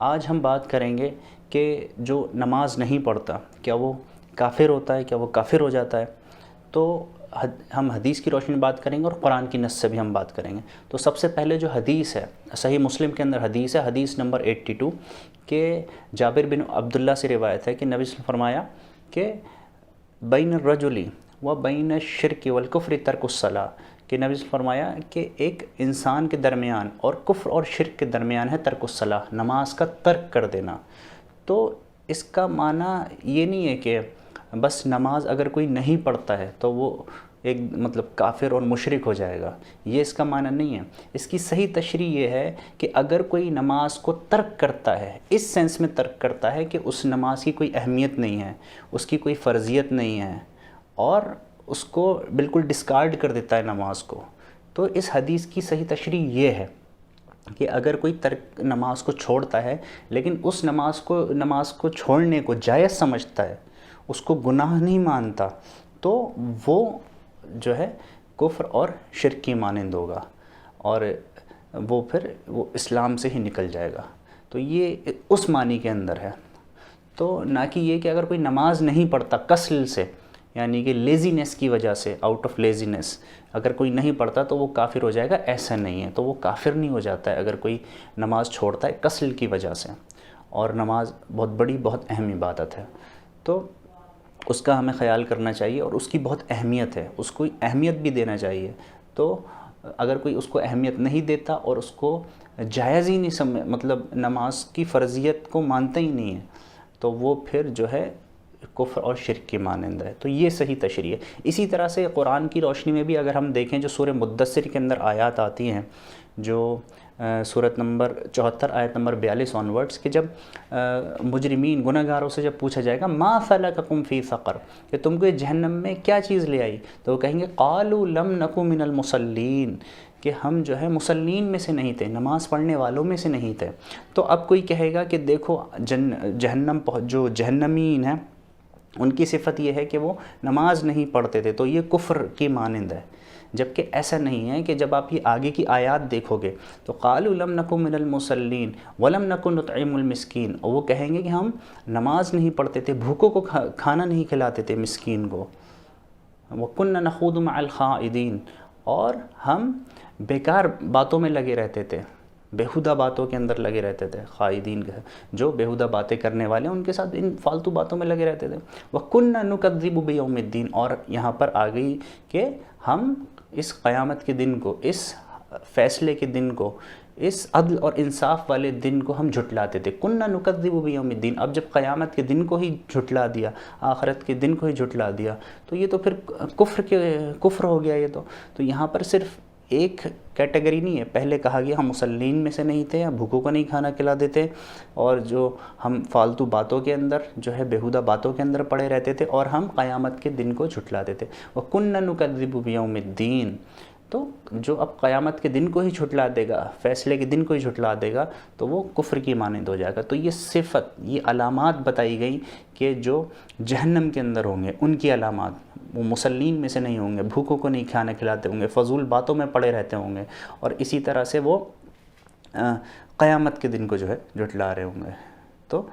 آج ہم بات کریں گے کہ جو نماز نہیں پڑھتا کیا وہ کافر ہوتا ہے، کیا وہ کافر ہو جاتا ہے؟ تو ہم حدیث کی روشنی میں بات کریں گے اور قرآن کی نص سے بھی ہم بات کریں گے۔ تو سب سے پہلے جو حدیث ہے، صحیح مسلم کے اندر حدیث ہے، حدیث نمبر 82، کہ جابر بن عبداللہ سے روایت ہے کہ نبی صلی اللہ علیہ وسلم نے فرمایا کہ بین الرجل و بین الشرک والکفر ترک الصلاۃ، کہ نبی صلی اللہ علیہ وسلم نے فرمایا کہ ایک انسان کے درمیان اور کفر اور شرک کے درمیان ہے ترک الصلاۃ، نماز کا ترک کر دینا۔ تو اس کا معنی یہ نہیں ہے کہ بس نماز اگر کوئی نہیں پڑھتا ہے تو وہ ایک مطلب کافر اور مشرک ہو جائے گا، یہ اس کا معنی نہیں ہے۔ اس کی صحیح تشریح یہ ہے کہ اگر کوئی نماز کو ترک کرتا ہے، اس سینس میں ترک کرتا ہے کہ اس نماز کی کوئی اہمیت نہیں ہے، اس کی کوئی فرضیت نہیں ہے، اور اس کو بالکل ڈسکارڈ کر دیتا ہے نماز کو، تو اس حدیث کی صحیح تشریح یہ ہے کہ اگر کوئی ترک نماز کو چھوڑتا ہے لیکن اس نماز کو چھوڑنے کو جائز سمجھتا ہے، اس کو گناہ نہیں مانتا، تو وہ جو ہے کفر اور شرک کی مانند ہوگا، اور وہ پھر وہ اسلام سے ہی نکل جائے گا۔ تو یہ اس معنی کے اندر ہے، تو نہ کہ یہ کہ اگر کوئی نماز نہیں پڑھتا کسل سے، یعنی کہ لیزینس کی وجہ سے، آؤٹ آف لیزینس اگر کوئی نہیں پڑھتا تو وہ کافر ہو جائے گا، ایسا نہیں ہے۔ تو وہ کافر نہیں ہو جاتا ہے اگر کوئی نماز چھوڑتا ہے کسل کی وجہ سے، اور نماز بہت بڑی، بہت اہم عبادت ہے، تو اس کا ہمیں خیال کرنا چاہیے، اور اس کی بہت اہمیت ہے، اس کو اہمیت بھی دینا چاہیے۔ تو اگر کوئی اس کو اہمیت نہیں دیتا اور اس کو جائز ہی نہیں مطلب نماز کی فرضیت کو مانتا ہی نہیں ہے، تو وہ پھر جو ہے کفر اور شرک کی مانند ہے۔ تو یہ صحیح تشریح ہے۔ اسی طرح سے قرآن کی روشنی میں بھی اگر ہم دیکھیں، جو سورہ مدثر کے اندر آیات آتی ہیں، جو سورت نمبر 74 آیت نمبر 42 آنورڈس، کہ جب مجرمین گنہگاروں سے جب پوچھا جائے گا ما سلککم فی سقر، کہ تم کو یہ جہنم میں کیا چیز لے آئی، تو وہ کہیں گے قالوا لم نک من المصلین، کہ ہم جو ہے مسلین میں سے نہیں تھے، نماز پڑھنے والوں میں سے نہیں تھے۔ تو اب کوئی کہے گا کہ دیکھو جہنم جو جہنمین ہیں ان کی صفت یہ ہے کہ وہ نماز نہیں پڑھتے تھے، تو یہ کفر کی مانند ہے، جبکہ ایسا نہیں ہے۔ کہ جب آپ یہ آگے کی آیات دیکھو گے تو قالوا لم نک من المصلین ولم نک نطعم المسکین، اور وہ کہیں گے کہ ہم نماز نہیں پڑھتے تھے، بھوکوں کو کھانا نہیں کھلاتے تھے، مسکین کو، وَكُنَّا نَخُوضُ مَعَ الْخَائِضِينَ، اور ہم بیکار باتوں میں لگے رہتے تھے، بیہودہ باتوں کے اندر لگے رہتے تھے، خائدین جو بیہودہ باتیں کرنے والے ہیں ان کے ساتھ ان فالتو باتوں میں لگے رہتے تھے۔ وَكُنَّا نُكَذِّبُ بِيَوْمِ الدِّينِ، اور یہاں پر آ گئی کہ ہم اس قیامت کے دن کو، اس فیصلے کے دن کو، اس عدل اور انصاف والے دن کو ہم جھٹلاتے تھے۔ كُنَّا نُكَذِّبُ بِيَوْمِ الدِّينِ، اب جب قیامت کے دن کو ہی جھٹلا دیا، آخرت کے دن کو ہی جھٹلا دیا، تو یہ تو پھر کفر ہو گیا۔ یہ تو یہاں پر صرف ایک کیٹیگری نہیں ہے، پہلے کہا گیا ہم مسلین میں سے نہیں تھے، ہم بھوکوں کو نہیں کھانا کھلا دیتے، اور جو ہم فالتو باتوں کے اندر جو ہے بیہودہ باتوں کے اندر پڑے رہتے تھے، اور ہم قیامت کے دن کو جھٹلاتے تھے۔ وَكُنَّا نُكَذِّبُ بِيَوْمِ الدِّينِ، تو جو اب قیامت کے دن کو ہی جھٹلا دے گا، فیصلے کے دن کو ہی جھٹلا دے گا، تو وہ کفر کی مانند ہو جائے گا۔ تو یہ صفت، یہ علامات بتائی گئی کہ جو جہنم کے اندر ہوں گے، ان کی علامات، وہ مسلین میں سے نہیں ہوں گے، بھوکوں کو نہیں کھانا کھلاتے ہوں گے، فضول باتوں میں پڑے رہتے ہوں گے، اور اسی طرح سے وہ قیامت کے دن کو جو ہے جھٹلا رہے ہوں گے۔ تو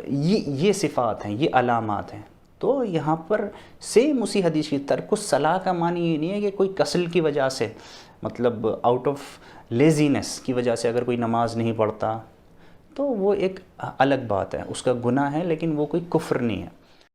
یہ صفات ہیں، یہ علامات ہیں۔ تو یہاں پر سیم اسی حدیث کی ترک الصلاۃ کا معنی یہ نہیں ہے کہ کوئی کسل کی وجہ سے، مطلب آؤٹ آف لیزینس کی وجہ سے اگر کوئی نماز نہیں پڑھتا، تو وہ ایک الگ بات ہے، اس کا گناہ ہے، لیکن وہ کوئی کفر نہیں ہے۔